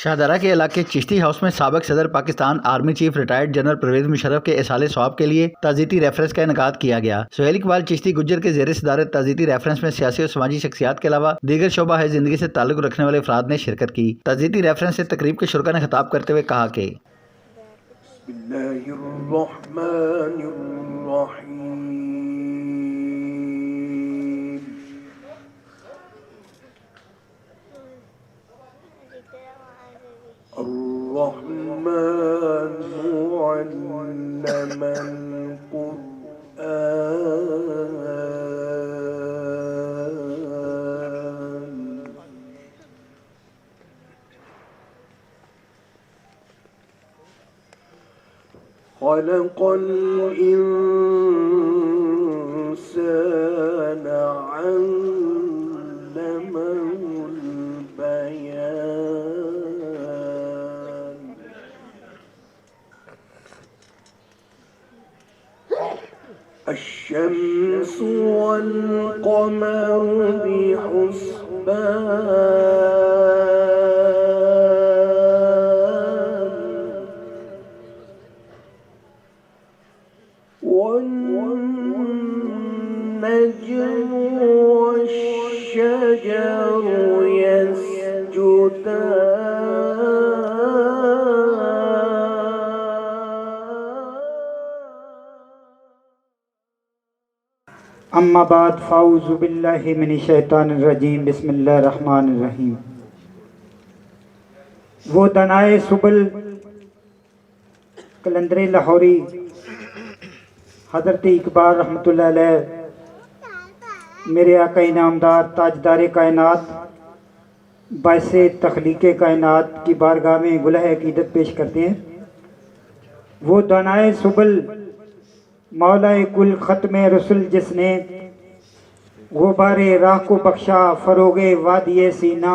شاہدرہ کے علاقے چشتی ہاؤس میں سابق صدر Pakistan army chief retired general Pervez Musharraf کے اصالِ ثواب کے لیے تعزیتی ریفرنس کا انعقاد کیا گیا۔ سہیل اقبال چشتی گجر کے زیر صدارت تعزیتی ریفرنس میں سیاسی اور سماجی شخصیات کے علاوہ دیگر شعبہ زندگی سے تعلق رکھنے والے افراد نے شرکت کی۔ تعزیتی ریفرنس سے تقریب کے شرکاء نے خطاب کرتے ہوئے کہا کہ بسم اللہ الرحمن الرحیم الرحمن علم القرآن خلق الإنسان علمه البيان الشمس والقمر بحسبان والنجم والشجر يسجدان اما بعد فاعوذ باللہ من الشیطان الرجیم بسم اللہ الرحمن الرحیم۔ وہ دنائے سبل قلندر لاہوری حضرت اقبال رحمۃ اللہ علیہ میرے آقا انعامدار تاجدار کائنات باعث تخلیق کائنات کی بارگاہ میں گلہ عقیدت پیش کرتے ہیں۔ وہ دانائے سبل مولا کل ختم رسول جس نے غبار راہ کو بخشا فروغ وادی سینہ،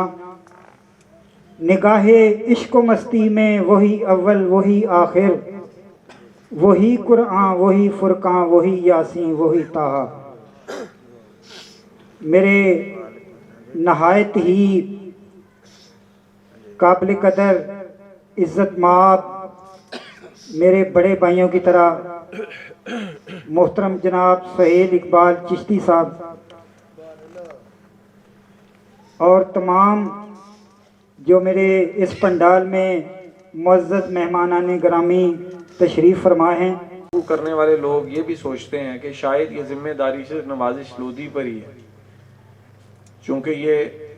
نگاہ عشق و مستی میں وہی اول وہی آخر، وہی قرآن وہی فرقان وہی یاسین وہی طٰہٰ۔ میرے نہایت ہی قابل قدر عزت مآب میرے بڑے بھائیوں کی طرح محترم جناب سہیل اقبال چشتی صاحب اور تمام جو میرے اس پنڈال میں معزز مہمانان گرامی تشریف فرما ہیں۔ کرنے والے لوگ یہ بھی سوچتے ہیں کہ شاید یہ ذمہ داری سے نوازش لودھی پر ہی ہے، چونکہ یہ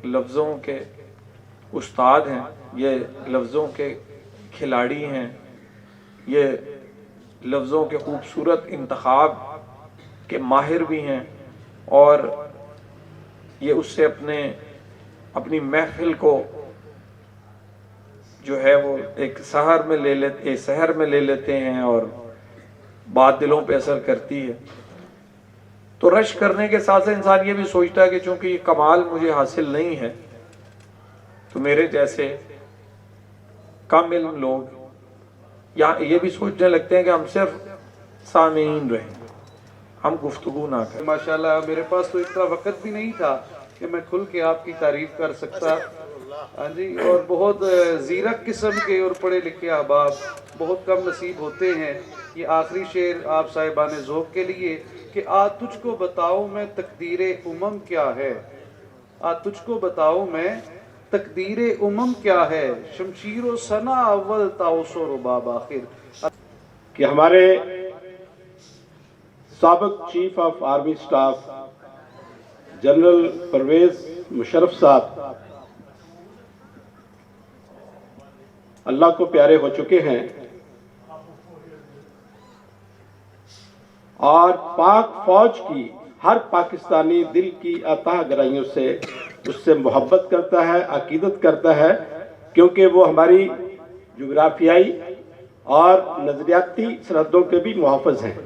لفظوں کے استاد ہیں، یہ لفظوں کے کھلاڑی ہیں، یہ لفظوں کے خوبصورت انتخاب کے ماہر بھی ہیں، اور یہ اس سے اپنی محفل کو جو ہے وہ ایک سحر میں لے لیتے ہیں اور بات دلوں پہ اثر کرتی ہے۔ تو رش کرنے کے ساتھ ساتھ انسان یہ بھی سوچتا ہے کہ چونکہ یہ کمال مجھے حاصل نہیں ہے تو میرے جیسے کم علم لوگ یا یہ بھی سوچنے لگتے ہیں کہ ہم صرف سامعین رہیں، ہم گفتگو نہ کریں۔ ماشاءاللہ میرے پاس تو اتنا وقت بھی نہیں تھا کہ میں کھل کے آپ کی تعریف کر سکتا، ہاں جی، اور بہت زیرک قسم کے اور پڑھے لکھے احباب بہت کم نصیب ہوتے ہیں۔ یہ آخری شعر آپ صاحبان ذوق کے لیے کہ تجھ کو بتاؤں میں تقدیر امم کیا ہے، تجھ کو بتاؤں میں تقدیر امم کیا ہے، شمشیر و ثنا اول تاؤس و رباب آخر۔ کہ ہمارے سابق chief of army staff general Pervez Musharraf صاحب اللہ کو پیارے ہو چکے ہیں، اور پاک فوج کی ہر پاکستانی دل کی عطا گرائیوں سے اس سے محبت کرتا ہے، عقیدت کرتا ہے، کیونکہ وہ ہماری جغرافیائی اور نظریاتی سرحدوں کے بھی محافظ ہیں۔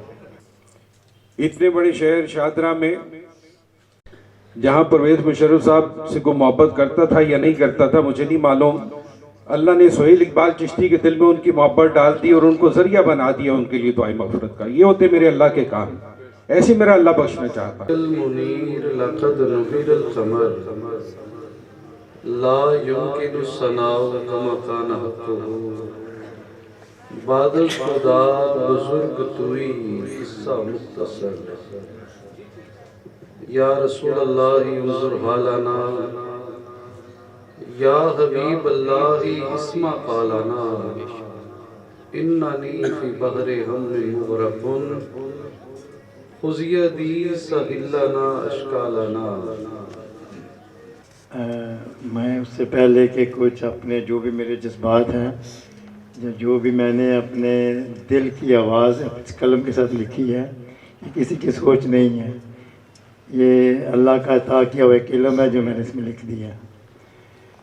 اتنے بڑے شہر شاہدرہ میں جہاں پرویز مشرف صاحب سے کوئی محبت کرتا تھا یا نہیں کرتا تھا مجھے نہیں معلوم، اللہ نے سہیل اقبال چشتی کے دل میں ان کی محبت ڈال دی اور ان کو ذریعہ بنا دیا ان کے لیے دعائیں مغفرت کا۔ یہ ہوتے میرے اللہ کے کام، ایسے میرا اللہ بخشنا چاہتا۔ المنیر لقد نفر القمر لا يمكن الثناء كما كان حقه بعد الخدا بزرگ توئی قصہ مختصر یا رسول اللہ انظر حالنا یا حبیب اللہ اسمع قالنا اننی فی بحر حمل مغرق خذ یدی سہل لنا اشکالنا۔ میں اس سے پہلے کہ کچھ اپنے جو بھی میرے جذبات ہیں جو بھی میں نے اپنے دل کی آواز اس قلم کے ساتھ لکھی ہے یہ کسی کی سوچ نہیں ہے، یہ اللہ کا عطا کیا ہوا ایک علم ہے جو میں نے اس میں لکھ دیا ہے،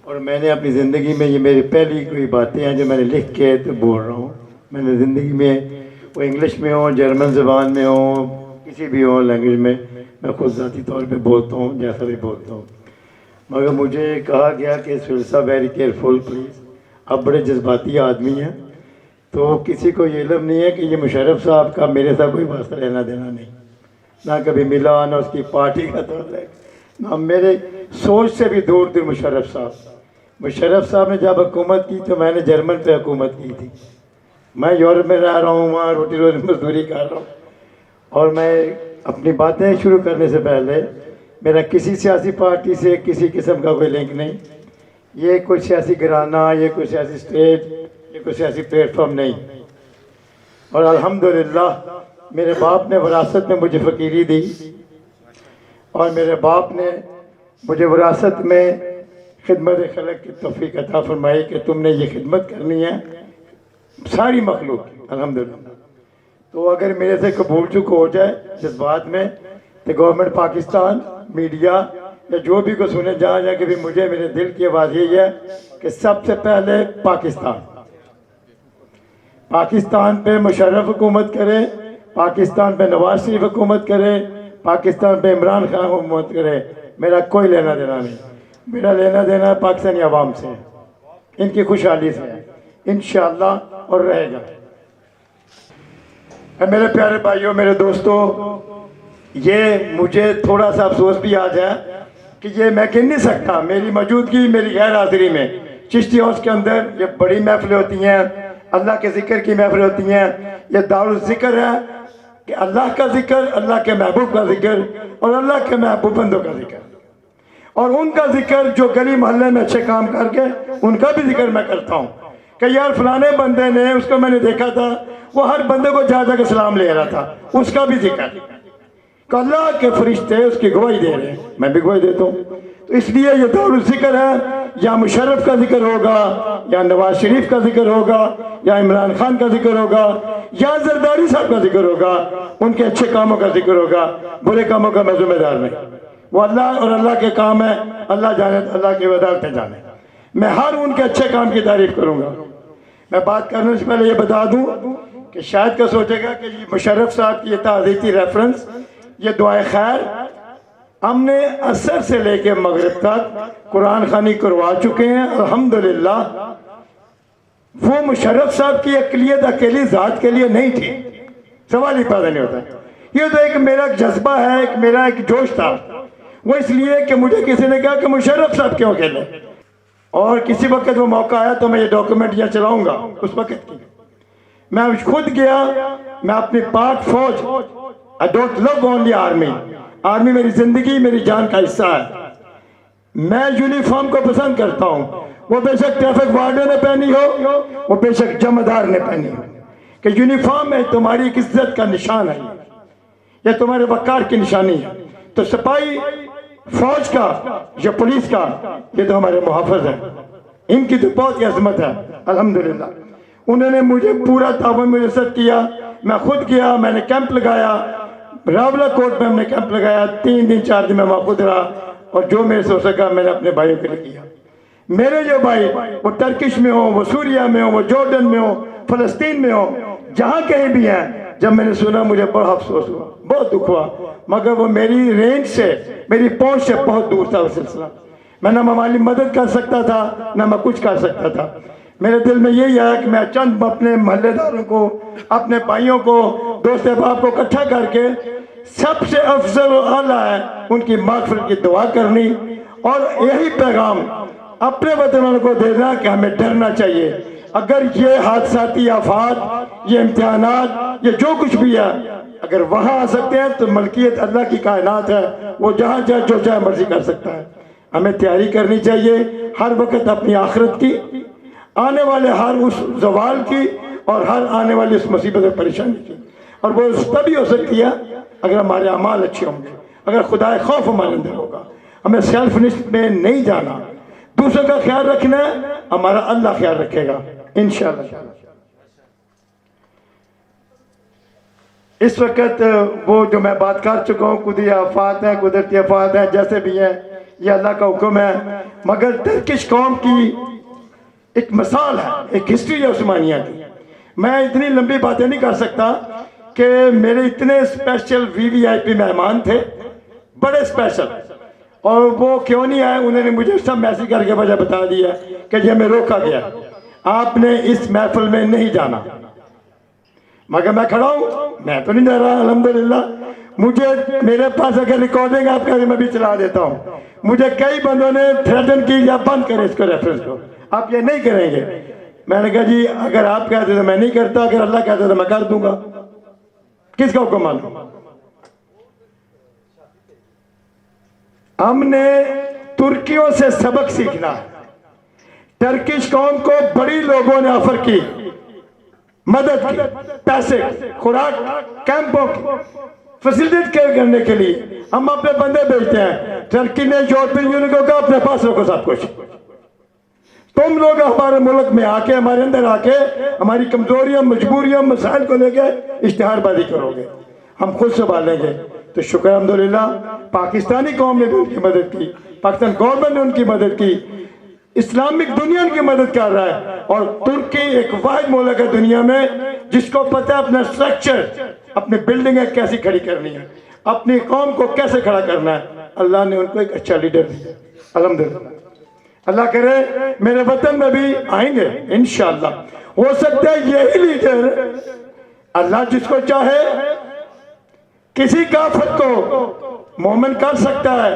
اور میں نے اپنی زندگی میں یہ میری پہلی کوئی باتیں ہیں جو میں نے لکھ کے تو بول رہا ہوں۔ میں نے زندگی میں وہ انگلش میں ہوں، جرمن زبان میں ہوں، کسی بھی ہوں لینگویج میں خود ذاتی طور پہ بولتا ہوں جیسا بھی بولتا ہوں، مگر مجھے کہا گیا کہ سہیل صاحب ویری کیئرفل پلیز، آپ بڑے جذباتی آدمی ہیں، تو کسی کو یہ علم نہیں ہے کہ یہ مشرف صاحب کا میرے ساتھ کوئی واسطہ لینا دینا نہیں، نہ کبھی ملا، نہ اس کی پارٹی کا تعلق، نہ میرے سوچ سے بھی دور تھے مشرف صاحب نے جب حکومت کی تو میں نے جرمن پہ حکومت کی تھی، میں یورپ میں رہ رہا ہوں، وہاں روٹی روزی مزدوری کر رہا ہوں، اور میں اپنی باتیں شروع کرنے سے پہلے میرا کسی سیاسی پارٹی سے کسی قسم کا کوئی لنک نہیں، یہ کوئی سیاسی گھرانہ، یہ کوئی سیاسی اسٹیج، یہ کوئی سیاسی پلیٹ فارم نہیں، اور الحمدللہ میرے باپ نے وراثت میں مجھے فقیری دی، اور میرے باپ نے مجھے وراثت میں خدمت خلق کی توفیق عطا فرمائی کہ تم نے یہ خدمت کرنی ہے ساری مخلوق کی، الحمدللہ۔ تو اگر میرے سے قبول چک ہو جائے جذبات میں تو گورنمنٹ پاکستان، میڈیا یا جو بھی کو سنے جہاں جا کہ بھی مجھے میرے دل کی آواز یہی ہے کہ سب سے پہلے پاکستان پہ مشرف حکومت کرے، پاکستان پہ نواز شریف حکومت کرے، پاکستان پہ عمران خان حکومت کرے، میرا کوئی لینا دینا نہیں، میرا لینا دینا پاکستانی عوام سے ہے، ان کی خوشحالی سے ہے انشاءاللہ، اور رہے گا۔ میرے پیارے بھائیوں، میرے دوستوں، یہ مجھے تھوڑا سا افسوس بھی آ جائے کہ یہ میں کہہ نہیں سکتا میری موجودگی، میری غیر حاضری میں چشتی ہاؤس کے اندر یہ بڑی محفلیں ہوتی ہیں، اللہ کے ذکر کی محفلیں ہوتی ہیں، یہ دارالذکر ہے کہ اللہ کا ذکر، اللہ کے محبوب کا ذکر، اور اللہ کے محبوب بندوں کا ذکر، اور ان کا ذکر جو گلی محلے میں اچھے کام کر کے ان کا بھی ذکر میں کرتا ہوں کہ یار فلانے بندے نے، اس کو میں نے دیکھا تھا وہ ہر بندے کو جا کے سلام لے رہا تھا، اس کا بھی ذکر کہ اللہ کے فرشتے اس کی گواہی دے رہے ہیں، میں بھی گواہی دیتا ہوں۔ تو اس لیے یہ دارالذکر ہے، یا مشرف کا ذکر ہوگا، یا نواز شریف کا ذکر ہوگا، یا عمران خان کا ذکر ہوگا، یا زرداری صاحب کا ذکر ہوگا، ان کے اچھے کاموں کا ذکر ہوگا، برے کاموں کا میں ذمہ دار نہیں، وہ اللہ اور اللہ کے کام ہے، اللہ جانے، اللہ کی عدالتیں جانے، میں ہر ان کے اچھے کام کی تعریف کروں گا۔ میں بات کرنے سے پہلے یہ بتا دوں کہ شاید کا سوچے گا کہ یہ مشرف صاحب کی یہ تعزیتی ریفرنس، یہ دعائے خیر ہم نے عصر سے لے کے مغرب تک قرآن خوانی کروا چکے ہیں الحمدللہ۔ وہ مشرف صاحب کی اقلیت اکیلی ذات کے لیے نہیں تھی، سوال ہی پیدا نہیں ہوتا، یہ تو ایک میرا جذبہ ہے، ایک میرا ایک جوش تھا، وہ اس لیے کہ مجھے کسی نے کہا کہ مشرف صاحب کیوں اکیلے، اور کسی وقت وہ موقع آیا تو میں یہ ڈاکومنٹ یہاں چلاؤں گا، اس وقت کی میں خود گیا، میں اپنی پاک فوج، I don't love only army، army میری زندگی، میری جان کا حصہ ہے، میں یونیفارم کو پسند کرتا ہوں، وہ بے شک ٹریفک وارڈن نے پہنی ہو، وہ بے شک جمعدار نے پہنی ہو، کہ یونیفارم میں تمہاری عزت کا نشان ہے، یہ تمہارے وقار کی نشانی ہے، تو سپاہی فوج کا یا پولیس کا یہ تو ہمارے محافظ ہیں، ان کی تو بہت ہی عظمت ہے الحمدللہ۔ انہوں نے مجھے پورا تعاون میسر کیا، میں خود گیا، میں نے کیمپ لگایا، راولہ کوٹ میں ہم نے کیمپ لگایا، 3 دن 4 دن میں وہاں خود رہا، اور جو میرے سے ہو سکا میں نے اپنے بھائیوں کے لیے کیا۔ میرے جو بھائی وہ ترکش میں ہوں، وہ سوریہ میں ہوں، وہ جارڈن میں ہوں، فلسطین میں ہوں، جہاں کہیں بھی ہیں، جب میں نے سنا مجھے بڑا افسوس ہوا، بہت دکھ ہوا، مگر وہ میری رینج سے، میری پہنچ سے بہت دور تھا وہ سلسلہ، میں نہ مالی مدد کر سکتا تھا، نہ میں کچھ کر سکتا تھا۔ میرے دل میں یہی ہے کہ میں چند اپنے محلے داروں کو، اپنے بھائیوں کو، دوست احباب کو اکٹھا کر کے سب سے افضل و اعلیٰ ہے ان کی مغفرت کی دعا کرنی، اور یہی پیغام اپنے وطن والوں کو دینا کہ ہمیں ڈرنا چاہیے. اگر یہ حادثاتی آفات، یہ امتحانات، یہ جو کچھ بھی ہے، اگر وہاں آ سکتے ہیں تو ملکیت اللہ کی کائنات ہے، وہ جہاں جہاں جو چاہے مرضی کر سکتا ہے. ہمیں تیاری کرنی چاہیے ہر وقت اپنی آخرت کی، آنے والے ہر اس زوال کی اور ہر آنے والی اس مصیبت اور پریشانی کی. اور وہ تبھی ہو سکتی ہے اگر ہمارے اعمال اچھے ہوں گے، اگر خدا خوف ہمارے اندر ہوگا. ہمیں سیلف نسٹ میں نہیں جانا، دوسروں کا خیال رکھنا ہے، ہمارا اللہ خیال رکھے گا انشاءاللہ. اس وقت وہ جو میں بات کر چکا ہوں، قدرتی آفات ہیں، قدرتی آفات ہیں، جیسے بھی ہیں، یہ اللہ کا حکم ہے. مگر ترکش قوم کی ایک مثال ہے، ایک ہسٹری ہے عثمانیہ کی. میں اتنی لمبی باتیں نہیں کر سکتا کہ میرے اتنے اسپیشل VVIP مہمان تھے، بڑے اسپیشل، اور وہ کیوں نہیں آئے انہوں نے مجھے سب میسیج کر کے وجہ بتا دیا کہ یہ ہمیں روکا گیا، آپ نے اس محفل میں نہیں جانا. مگر میں کھڑا ہوں، میں تو نہیں جا رہا الحمدللہ. مجھے میرے پاس اگر ریکارڈنگ آپ کہتے ہیں میں بھی چلا دیتا ہوں. مجھے کئی بندوں نے تھریٹن کی یا بند کرے اس کو ریفرنس کو، آپ یہ نہیں کریں گے. میں نے کہا جی اگر آپ کہتے تو میں نہیں کرتا، اگر اللہ کہتے تو میں کر دوں گا. کس کا حکم مانوں؟ ہم نے ترکیوں سے سبق سیکھنا ہے. ترکش قوم کو بڑی لوگوں نے آفر کی، مدد کی، پیسے، خوراک، کیمپوں کی فیسلٹیٹ کرنے کے لیے. ہم اپنے بندے بھیجتے ہیں. ترکی نے یورپین یونین کو کہا اپنے پاس رکھو سب کچھ. تم لوگ ہمارے ملک میں آ کے، ہمارے اندر آ کے ہماری کمزوریاں، مجبوریاں، مسائل کو لے کے اشتہار بازی کرو گے، ہم خود سنبھالیں گے. تو شکر الحمدللہ پاکستانی قوم نے بھی ان کی مدد کی، پاکستان گورنمنٹ نے ان کی مدد کی، اسلامک دنیا ان کی مدد کر رہا ہے. اور ترکی ایک واحد ملک ہے دنیا میں جس کو پتہ ہے اپنا سٹرکچر، اپنی بلڈنگیں کیسی کھڑی کرنی ہے، اپنی قوم کو کیسے کھڑا کرنا ہے. اللہ نے ان کو ایک اچھا لیڈر دیا الحمدللہ. اللہ کرے میرے وطن میں بھی آئیں گے انشاءاللہ. ہو سکتا ہے یہی لیڈر اللہ جس کو چاہے کسی کافر کو مومن کر سکتا ہے.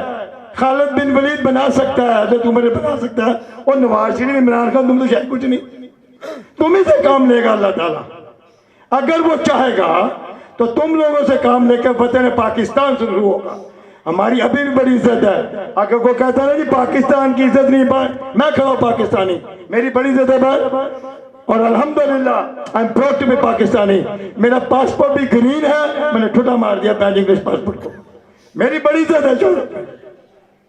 خالد بن ولید بنا سکتا ہے، حضرت عمر بنا سکتا ہے، اور نواز شریف عمران خان تم تو شاید کچھ نہیں، تم ہی سے کام لے گا اللہ تعالیٰ. اگر وہ چاہے گا تو تم لوگوں سے کام لے کے وطن پاکستان سے شروع ہوگا. ہماری ابھی بھی بڑی عزت ہے. اگر وہ کہتا ہے نا جی پاکستان کی عزت نہیں، میں کھڑا ہوں پاکستانی، میری بڑی عزت ہے بھائی. اور الحمدللہ I am proud to be Pakistani. میرا پاسپورٹ بھی گرین ہے، میں نے ٹھٹا مار دیا پہلے انگلش پاسپورٹ کو. میری بڑی عزت ہے. جو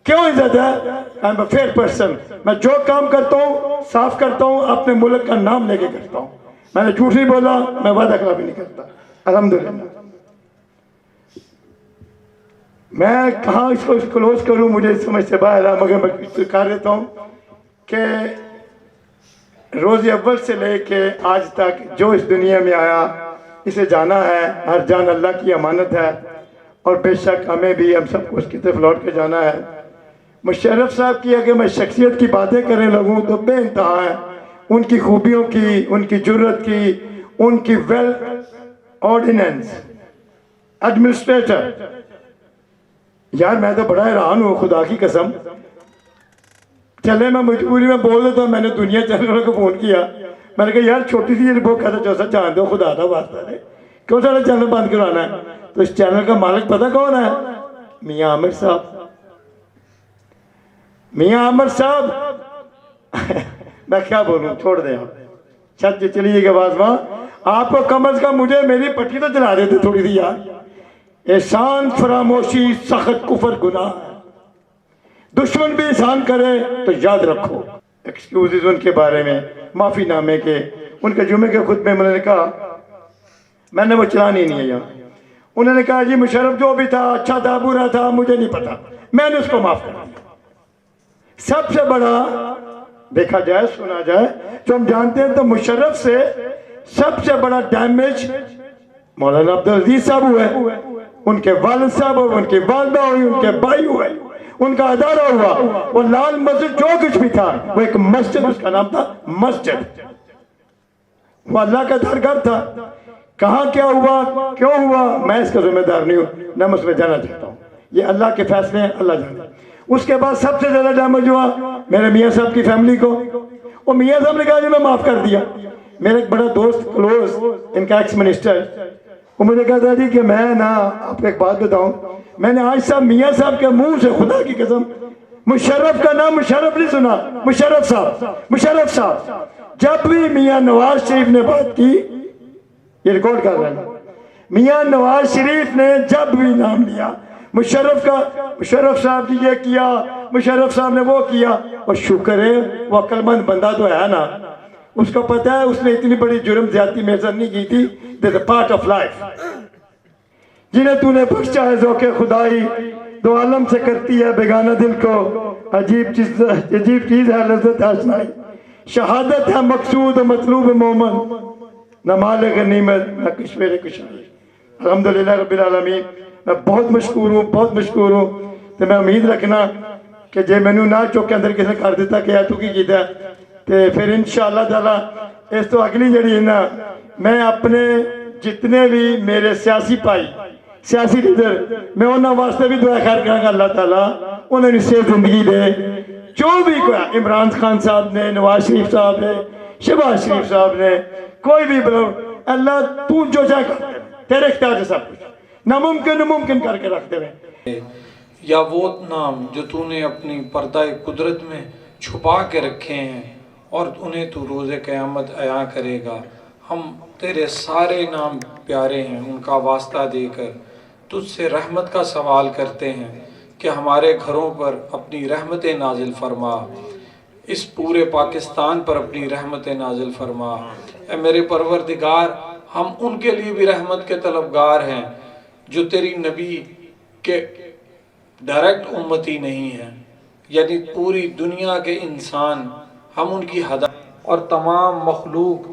کیوں عزت ہے؟ I am a fair person. میں جو کام کرتا ہوں صاف کرتا ہوں، اپنے ملک کا نام لے کے کرتا ہوں. میں نے جھوٹ نہیں بولا، میں وعدہ خلافی نہیں کرتا الحمدللہ. میں کہاں اس کو کلوز کروں، مجھے سمجھ سے باہر ہے، مگر میں کر دیتا ہوں کہ روز اول سے لے کے آج تک جو اس دنیا میں آیا اسے جانا ہے. ہر جان اللہ کی امانت ہے، اور بے شک ہمیں بھی، ہم سب کو اس کی طرف لوٹ کے جانا ہے. مشرف صاحب کی اگر میں شخصیت کی باتیں کرنے لگوں تو بے انتہا ہے. ان کی خوبیوں کی، ان کی جرت کی، ان کی ویل آرڈیننس، ایڈمنسٹریٹر. یار میں تو بڑا حیران ہوں خدا کی قسم. چلے میں مجبوری میں بول دیتا ہوں، میں نے دنیا چینل والوں کو فون کیا، میں نے کہا یار چھوٹی سی یہ رپورٹ کہتا جو سا جان دو خدا تھا واسطہ ہے، کیوں سارا چینل بند کرانا ہے؟ تو اس چینل کا مالک پتہ کون ہے؟ میاں عامر صاحب. میاں عامر صاحب میں کیا بولوں، چھوڑ دیں آپ، چھت جی چلیے گا باز وہاں. آپ کو کم از کم مجھے میری پٹی تو چلا دیتے تھوڑی سی یار. احسان فراموشی سخت کفر گناہ ہے. دشمن بھی احسان کرے تو یاد رکھو. ایکسکیوزز ان کے بارے میں، معافی نامے کے، ان کے جمعے کے خطبے میں انہوں نے کہا، میں نے وہ چلانی نہیں ہے یہاں. انہوں نے کہا جی مشرف جو بھی تھا اچھا تھا برا تھا مجھے نہیں پتا، میں نے اس کو معاف کر دیا. سب سے بڑا دیکھا جائے سنا جائے جو ہم جانتے ہیں تو مشرف سے سب سے بڑا ڈیمیج مولانا عبدالعزیز صاحب ہوئے، ان کے والد صاحب اور ان کی والدہ ہوئی، ان کے بھائی ہوئے، ان کا ادارہ ہوا. وہ لال مسجد جو کچھ بھی تھا وہ ایک مسجد، اس کا نام تھا مسجد، وہ اللہ کا درگاہ تھا. کہاں کیا ہوا کیوں ہوا میں اس کا ذمہ دار نہیں ہوں، نہ میں اس میں جانا چاہتا ہوں. یہ اللہ کے فیصلے ہیں، اللہ جانے۔ اس کے بعد سب سے زیادہ ڈیمیج ہوا میرے میاں صاحب کی فیملی کو، اور میاں صاحب نے کہا جی میں معاف کر دیا۔ میرا ایک بڑا دوست کلوز، ان کا ایکس منسٹر، وہ مجھے کہتا جی کہ میں نا آپ کو ایک بات بتاؤں، میں نے آج صاحب میاں صاحب کے منہ سے خدا کی قسم مشرف کا نام مشرف نہیں سنا، مشرف صاحب جب بھی میاں نواز شریف نے بات کی، یہ ریکارڈ کر رہے ہیں، میاں نواز شریف نے جب بھی نام لیا مشرف کا، مشرف صاحب نے یہ کیا، مشرف صاحب نے وہ کیا، اور شکر ہے وہ عقل مند بندہ تو ہے نا، اس کو پتہ ہے اس نے اتنی بڑی جرم زیادتی میرے ساتھ نہیں کی تھی۔ This is a part of life۔ جنہیں تو نے بخشا ہے ذوق خدائی، دو عالم سے کرتی ہے بیگانہ دل کو، عجیب چیز ہے لذت آشنائی، شہادت ہے مقصود و مطلوب مومن، نہ مال غنیمت نہ کشمیر کشائی۔ الحمدللہ رب العالمین، میں بہت مشکور ہوں، تو میں امید رکھنا کہ جے مینو نہ چوک کے اندر کسی نے کر دیتا کہ تو کی کیتا ہے، تو پھر انشاءاللہ تعالیٰ اس تو اگلی جڑی ہے نا، میں اپنے جتنے بھی میرے سیاسی بھائی، سیاسی لیڈر، میں انہوں واسطے بھی دعا خیر کروں گا اللہ تعالیٰ انہوں نے صحت زندگی دے، جو بھی کوئی عمران خان صاحب نے، نواز شریف صاحب نے، شہباز شریف صاحب نے، کوئی بھی بلو، اللہ تو جو چاہے کر دے، تیرے اختیار سے سب کچھ، ناممکن ممکن کر کے رکھ دے۔ یا وہ نام جو تو نے اپنی پردہ قدرت میں چھپا کے رکھے ہیں اور انہیں تو روز قیامت عیاں کرے گا، ہم تیرے سارے نام پیارے ہیں، ان کا واسطہ دے کر تجھ سے رحمت کا سوال کرتے ہیں کہ ہمارے گھروں پر اپنی رحمت نازل فرما، اس پورے پاکستان پر اپنی رحمت نازل فرما۔ اے میرے پروردگار، ہم ان کے لیے بھی رحمت کے طلبگار ہیں جو تیری نبی کے ڈائریکٹ امتی نہیں ہیں، یعنی پوری دنیا کے انسان ہم ان کی ہدایت، اور تمام مخلوق،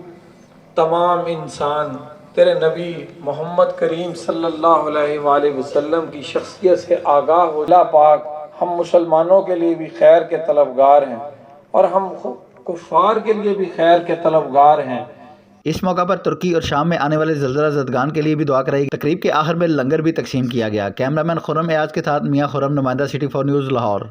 تمام انسان تیرے نبی محمد کریم صلی اللہ علیہ وآلہ وسلم کی شخصیت سے آگاہ ہو۔ اللہ پاک ہم مسلمانوں کے لیے بھی خیر کے طلبگار ہیں اور ہم کفار کے لیے بھی خیر کے طلبگار ہیں۔ اس موقع پر ترکی اور شام میں آنے والے زلزلہ زدگان کے لیے بھی دعا کرائی گئی۔ تقریب کے آخر میں لنگر بھی تقسیم کیا گیا۔ کیمرہ مین خرم ایاز کے ساتھ میاں خرم، نمائندہ سٹی 4 نیوز لاہور۔